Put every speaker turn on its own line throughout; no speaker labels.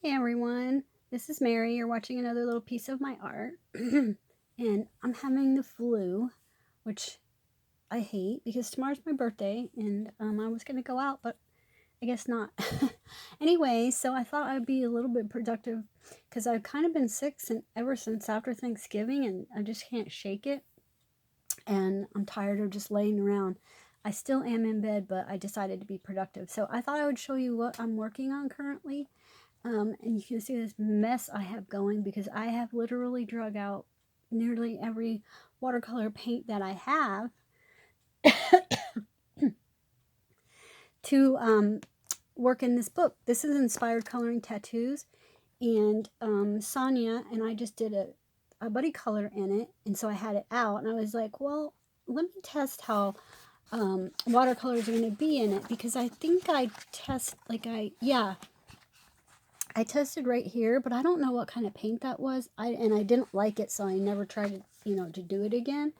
Hey everyone, this is Mary. You're watching another little piece of my art. And I'm having the flu, which I hate because tomorrow's my birthday and I was going to go out, but I guess not. Anyway, so I thought I'd be a little bit productive because I've kind of been sick ever since after Thanksgiving and I just can't shake it. And I'm tired of just laying around. I still am in bed, but I decided to be productive. So I thought I would show you what I'm working on currently. And you can see this mess I have going because I have literally drug out nearly every watercolor paint that I have to work in this book. This is Inspired Coloring Tattoos, and Sonia and I just did a buddy color in it, and so I had it out, and I was like, well, let me test how watercolors are going to be in it, because I think I tested right here, but I don't know what kind of paint that was. I didn't like it, so I never tried to do it again.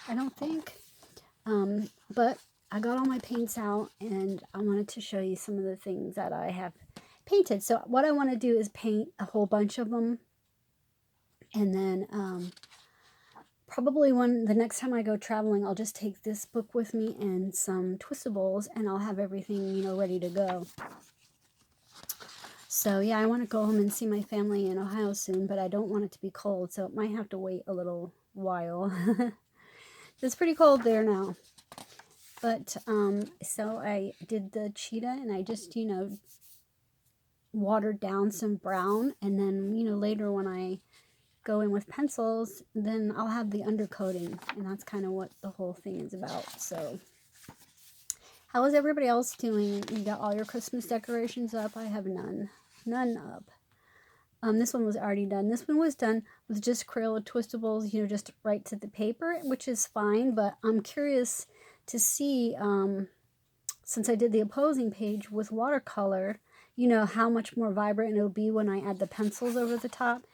I don't think. But I got all my paints out, and I wanted to show you some of the things that I have painted. So what I want to do is paint a whole bunch of them, and then probably the next time I go traveling, I'll just take this book with me and some Twistables, and I'll have everything ready to go. So yeah, I want to go home and see my family in Ohio soon, but I don't want it to be cold, so it might have to wait a little while. It's pretty cold there now. But so I did the cheetah, and I just watered down some brown, and then later when I go in with pencils, then I'll have the undercoating, and that's kind of what the whole thing is about. So how is everybody else doing? You got all your Christmas decorations up? I have none up. This one was already done. This one was done with just Crayola Twistables, just right to the paper, which is fine, but I'm curious to see, since I did the opposing page with watercolor, how much more vibrant it'll be when I add the pencils over the top.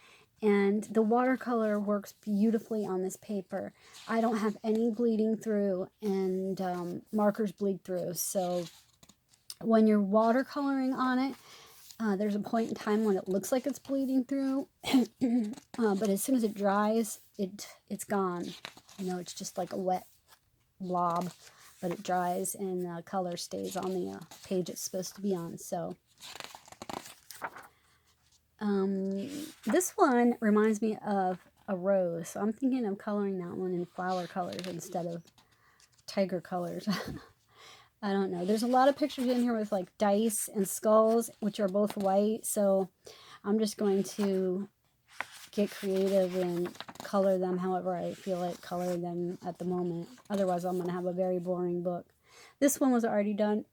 And the watercolor works beautifully on this paper. I don't have any bleeding through, and markers bleed through. So when you're watercoloring on it, there's a point in time when it looks like it's bleeding through, but as soon as it dries, it's gone. It's just like a wet blob, but it dries and the color stays on the page it's supposed to be on. So this one reminds me of a rose, so I'm thinking of coloring that one in flower colors instead of tiger colors. I don't know. There's a lot of pictures in here with like dice and skulls, which are both white. So I'm just going to get creative and color them however I feel like coloring them at the moment. Otherwise, I'm going to have a very boring book. This one was already done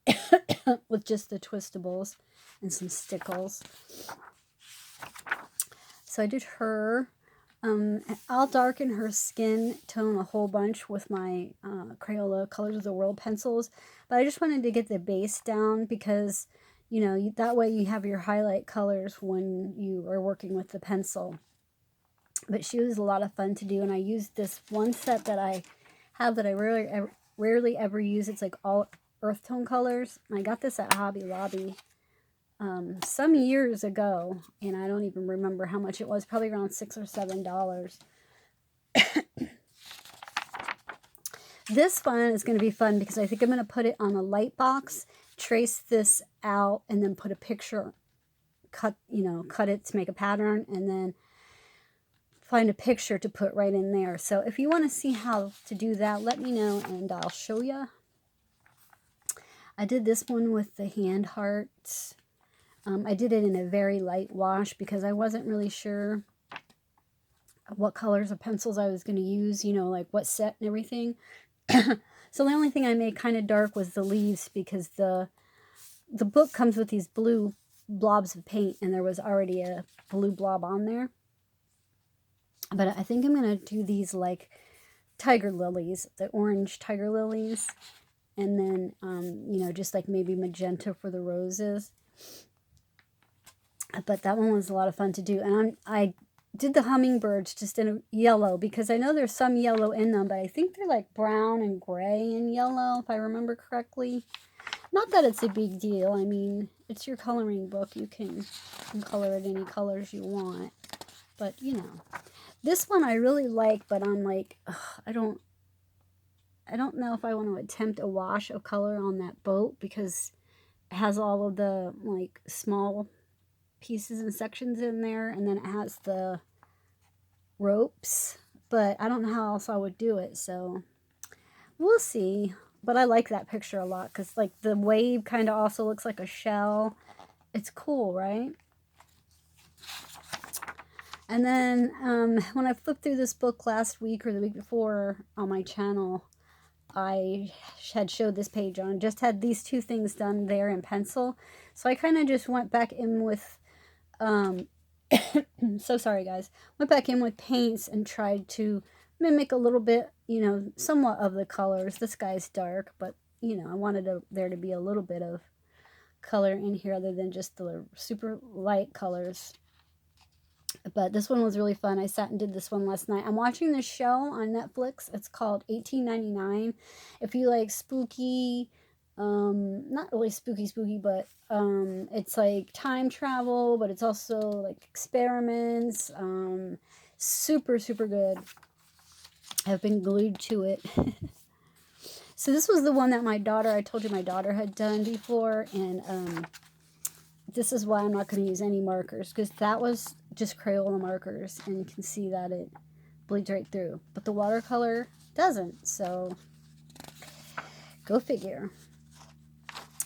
with just the Twistables and some stickles. So I did her. I'll darken her skin tone a whole bunch with my Crayola Colors of the World pencils, but I just wanted to get the base down because, that way you have your highlight colors when you are working with the pencil. But she was a lot of fun to do, and I used this one set that I have that I rarely ever use. It's like all earth tone colors. I got this at Hobby Lobby some years ago, and I don't even remember how much it was, probably around $6 or $7. This one is going to be fun because I think I'm going to put it on a light box, trace this out, and then put a picture, cut it to make a pattern, and then find a picture to put right in there. So if you want to see how to do that, let me know and I'll show you. I did this one with the hand hearts. I did it in a very light wash because I wasn't really sure what colors of pencils I was going to use, like what set and everything. So the only thing I made kind of dark was the leaves because the book comes with these blue blobs of paint, and there was already a blue blob on there. But I think I'm going to do these like tiger lilies, the orange tiger lilies, and then, just like maybe magenta for the roses. But that one was a lot of fun to do. And I did the hummingbirds just in yellow because I know there's some yellow in them, but I think they're like brown and gray and yellow, if I remember correctly. Not that it's a big deal. I mean, it's your coloring book. You can color it any colors you want. But, you know. This one I really like, but I'm like, ugh, I don't know if I want to attempt a wash of color on that boat because it has all of the, like, small pieces and sections in there, and then it has the ropes. But I don't know how else I would do it, so we'll see. But I like that picture a lot because, like, the wave kind of also looks like a shell. It's cool, right? And then when I flipped through this book last week or the week before on my channel, I had showed this page on. Just had these two things done there in pencil. So I kind of just went back in with, so sorry guys, went back in with paints and tried to mimic a little bit, you know, somewhat of the colors. This guy's dark, but, you know, I wanted there to be a little bit of color in here other than just the super light colors. But this one was really fun. I sat and did this one last night. I'm watching this show on Netflix. It's called 1899. If you like spooky, not really spooky, but it's like time travel, but it's also like experiments. Super, super good. I've been glued to it. So this was the one that I told you my daughter had done before, and this is why I'm not going to use any markers, because that was just Crayola markers, and you can see that it bleeds right through. But the watercolor doesn't, so go figure.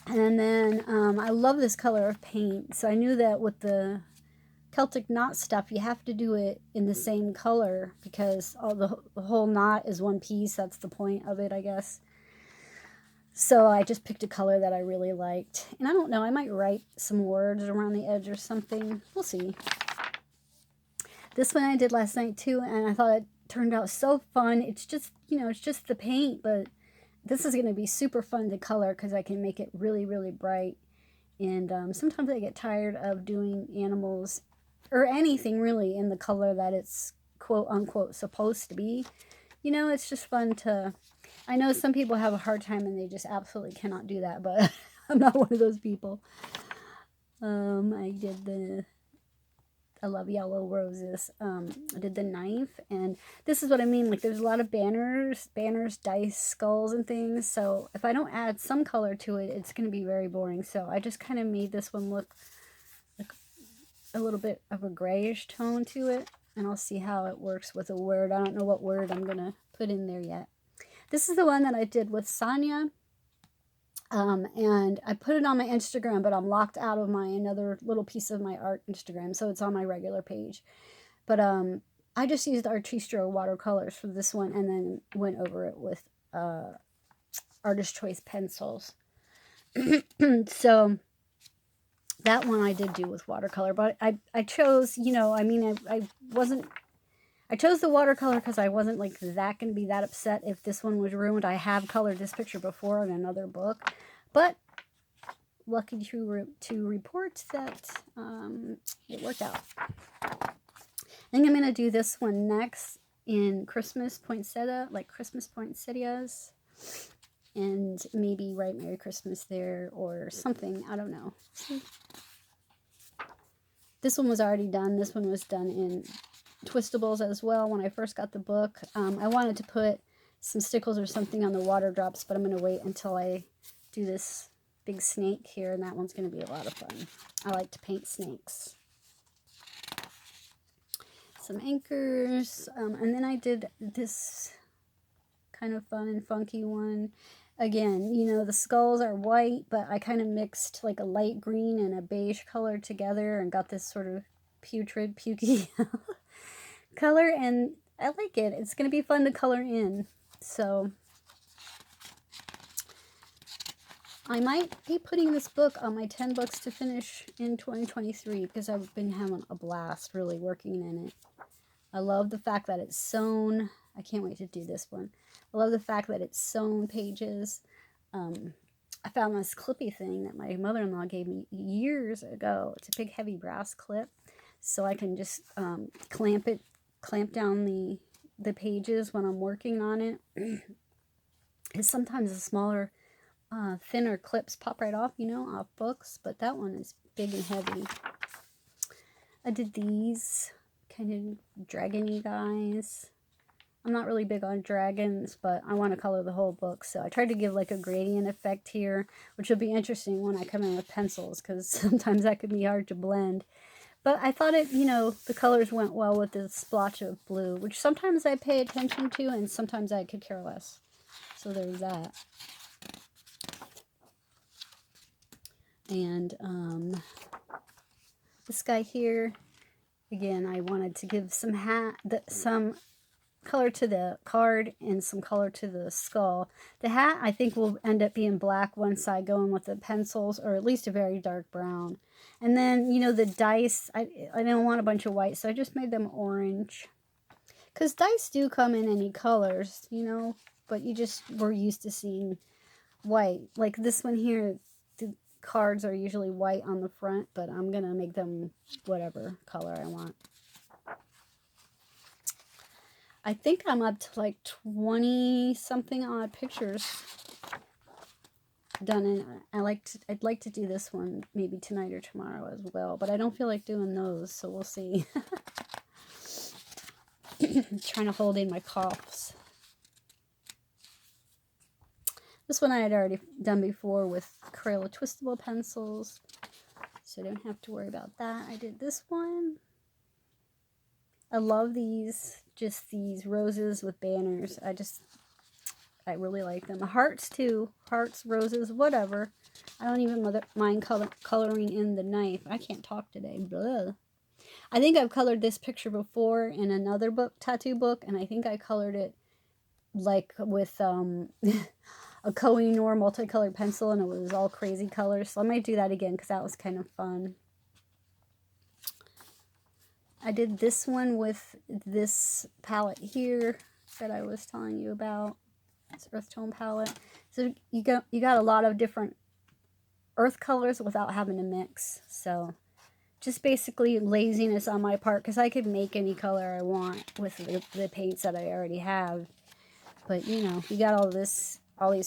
And then I love this color of paint, so I knew that with the Celtic knot stuff, you have to do it in the same color, because the whole knot is one piece. That's the point of it, I guess. So I just picked a color that I really liked. And I don't know, I might write some words around the edge or something. We'll see. This one I did last night too, and I thought it turned out so fun. It's just, you know, it's just the paint, but this is going to be super fun to color because I can make it really, really bright. And sometimes I get tired of doing animals or anything really in the color that it's quote unquote supposed to be. You know, it's just fun to... I know some people have a hard time and they just absolutely cannot do that, but I'm not one of those people. I love yellow roses. I did the knife, and this is what I mean. Like, there's a lot of banners, dice, skulls, and things. So if I don't add some color to it, it's going to be very boring. So I just kind of made this one look like a little bit of a grayish tone to it, and I'll see how it works with a word. I don't know what word I'm going to put in there yet. This is the one that I did with Sonia, and I put it on my Instagram, but I'm locked out of my another little piece of my art Instagram, so it's on my regular page. But I just used Artistro watercolors for this one, and then went over it with Artist Choice pencils. So that one I did do with watercolor, but I chose, you know, I mean, I chose the watercolor because I wasn't like that going to be that upset if this one was ruined. I have colored this picture before in another book, but lucky to report that it worked out. I think I'm going to do this one next in Christmas poinsettia, like Christmas poinsettias, and maybe write Merry Christmas there or something. I don't know. This one was already done. This one was done in Twistables as well when I first got the book. I wanted to put some stickles or something on the water drops, but I'm going to wait until I do this big snake here, and that one's going to be a lot of fun. I like to paint snakes. Some anchors, and then I did this kind of fun and funky one. Again, you know, the skulls are white, but I kind of mixed like a light green and a beige color together and got this sort of pukey color, and I like it. It's going to be fun to color in. So I might be putting this book on my 10 books to finish in 2023 because I've been having a blast really working in it. I love the fact that it's sewn. I can't wait to do this one. I love the fact that it's sewn pages. I found this clippy thing that my mother-in-law gave me years ago. It's a big heavy brass clip, so I can just clamp down the pages when I'm working on it. Because sometimes the smaller thinner clips pop right off, you know, off books, but that one is big and heavy. I did these kind of dragony guys. I'm not really big on dragons, but I want to color the whole book, so I tried to give like a gradient effect here, which will be interesting when I come in with pencils, because sometimes that could be hard to blend. But I thought it, you know, the colors went well with the splotch of blue, which sometimes I pay attention to and sometimes I could care less. So there's that. And this guy here, again, I wanted to give some color to the card and some color to the skull. The hat, I think, will end up being black once I go in with the pencils, or at least a very dark brown. And then, you know, the dice, I didn't want a bunch of white, so I just made them orange. Because dice do come in any colors, you know, but you just were used to seeing white. Like this one here, the cards are usually white on the front, but I'm going to make them whatever color I want. I think I'm up to like 20 something odd pictures done, and I'd like to do this one maybe tonight or tomorrow as well, but I don't feel like doing those, so we'll see. Trying to hold in my coughs. This one I had already done before with Crayola twistable pencils, so I don't have to worry about that. I did this one. I love these, just these roses with banners. I really like them. Hearts too. Hearts, roses, whatever. I don't even mind coloring in the knife. I can't talk today. Blah. I think I've colored this picture before in another book, tattoo book, and I think I colored it like with a Koh-i-Noor multicolored pencil, and it was all crazy colors. So I might do that again because that was kind of fun. I did this one with this palette here that I was telling you about. It's Earth Tone palette. So you got a lot of different earth colors without having to mix. So just basically laziness on my part, because I could make any color I want with the paints that I already have. But you know, you got all these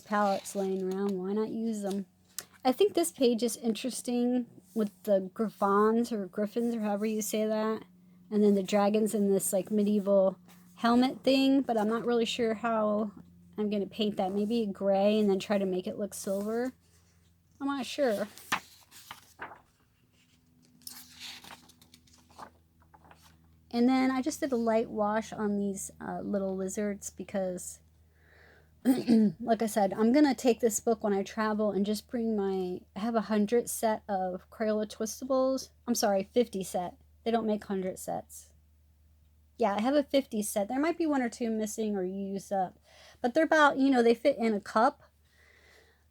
palettes laying around, why not use them? I think this page is interesting with the griffons or griffins or however you say that. And then the dragons in this like medieval helmet thing, but I'm not really sure how I'm going to paint that. Maybe gray and then try to make it look silver. I'm not sure. And then I just did a light wash on these little lizards because, like I said, I'm going to take this book when I travel and just bring I have 100 set of Crayola Twistables. I'm sorry, 50 set. They don't make 100 sets. Yeah, I have a 50 set. There might be one or two missing or used up. But they're about, you know, they fit in a cup,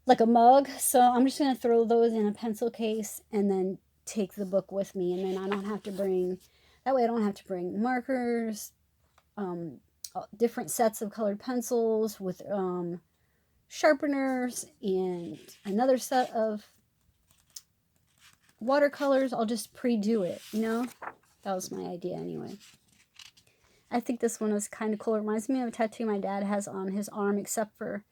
like a mug. So I'm just going to throw those in a pencil case and then take the book with me. And then I don't have to bring, that way I don't have to bring markers, different sets of colored pencils with sharpeners and another set of watercolors. I'll just pre-do it, you know? That was my idea anyway. I think this one was kind of cool. It reminds me of a tattoo my dad has on his arm, except for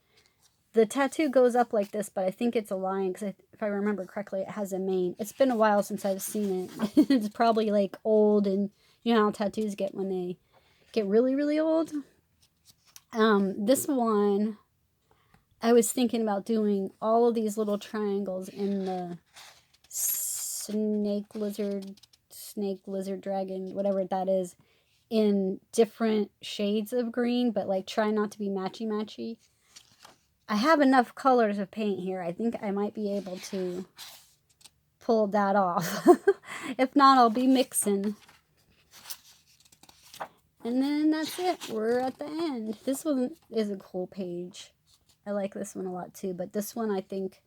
the tattoo goes up like this, but I think it's a lion, because if I remember correctly, it has a mane. It's been a while since I've seen it. It's probably like old, and you know how tattoos get when they get really, really old. This one, I was thinking about doing all of these little triangles in the snake, lizard, dragon, whatever that is, in different shades of green, but like try not to be matchy-matchy. I have enough colors of paint here. I think I might be able to pull that off. If not, I'll be mixing. And then that's it. We're at the end. This one is a cool page. I like this one a lot too, but this one I think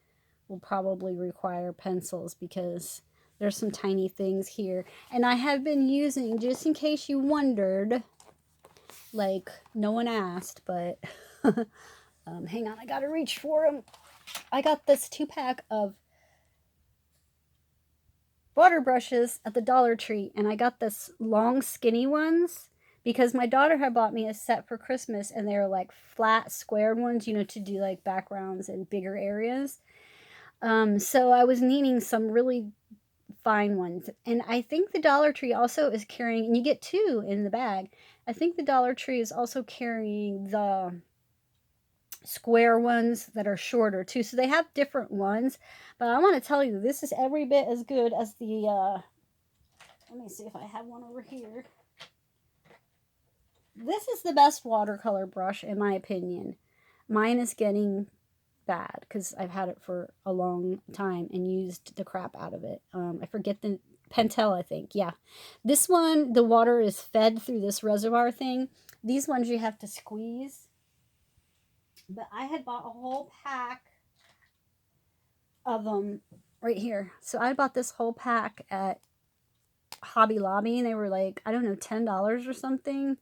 will probably require pencils because there's some tiny things here. And I have been using, just in case you wondered, like no one asked, but hang on, I gotta reach for them. I got this 2-pack of water brushes at the Dollar Tree, and I got this long skinny ones because my daughter had bought me a set for Christmas, and they were like flat squared ones, you know, to do like backgrounds in bigger areas. So I was needing some really fine ones. And I think the Dollar Tree also is carrying, and you get two in the bag. I think the Dollar Tree is also carrying the square ones that are shorter too. So they have different ones. But I want to tell you, this is every bit as good as the, let me see if I have one over here. This is the best watercolor brush, in my opinion. Mine is getting bad because I've had it for a long time and used the crap out of it. I forget the Pentel, I think. Yeah. This one, the water is fed through this reservoir thing. These ones you have to squeeze. But I had bought a whole pack of them right here. So I bought this whole pack at Hobby Lobby, and they were like, I don't know, $10 or something.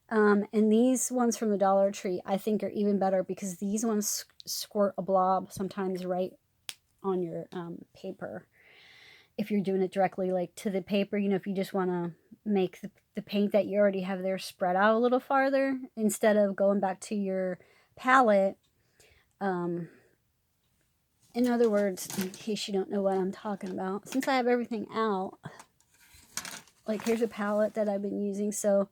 And these ones from the Dollar Tree, I think, are even better because these ones squirt a blob sometimes right on your paper. If you're doing it directly like to the paper, you know, if you just want to make the paint that you already have there spread out a little farther instead of going back to your palette. In other words, in case you don't know what I'm talking about, since I have everything out, like here's a palette that I've been using. So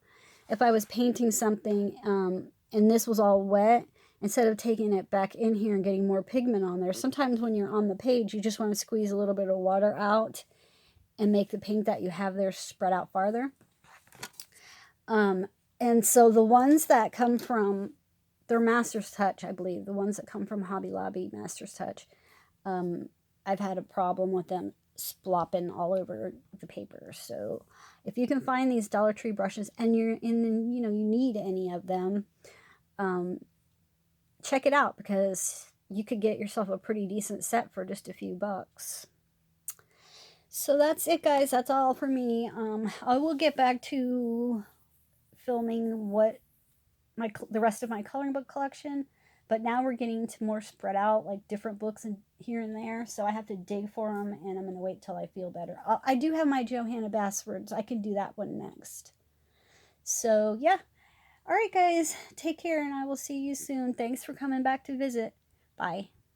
if I was painting something and this was all wet, instead of taking it back in here and getting more pigment on there, sometimes when you're on the page, you just want to squeeze a little bit of water out and make the paint that you have there spread out farther. And so the ones that come from, they're Master's Touch, I believe, the ones that come from Hobby Lobby, Master's Touch, I've had a problem with them splopping all over the paper. So if you can find these Dollar Tree brushes and you're in, you know, you need any of them, check it out because you could get yourself a pretty decent set for just a few bucks. So that's it, guys. That's all for me. I will get back to filming the rest of my coloring book collection. But now we're getting to more spread out, like different books and here and there. So I have to dig for them, and I'm going to wait till I feel better. I do have my Johanna Basfords. I can do that one next. So, yeah. All right, guys. Take care, and I will see you soon. Thanks for coming back to visit. Bye.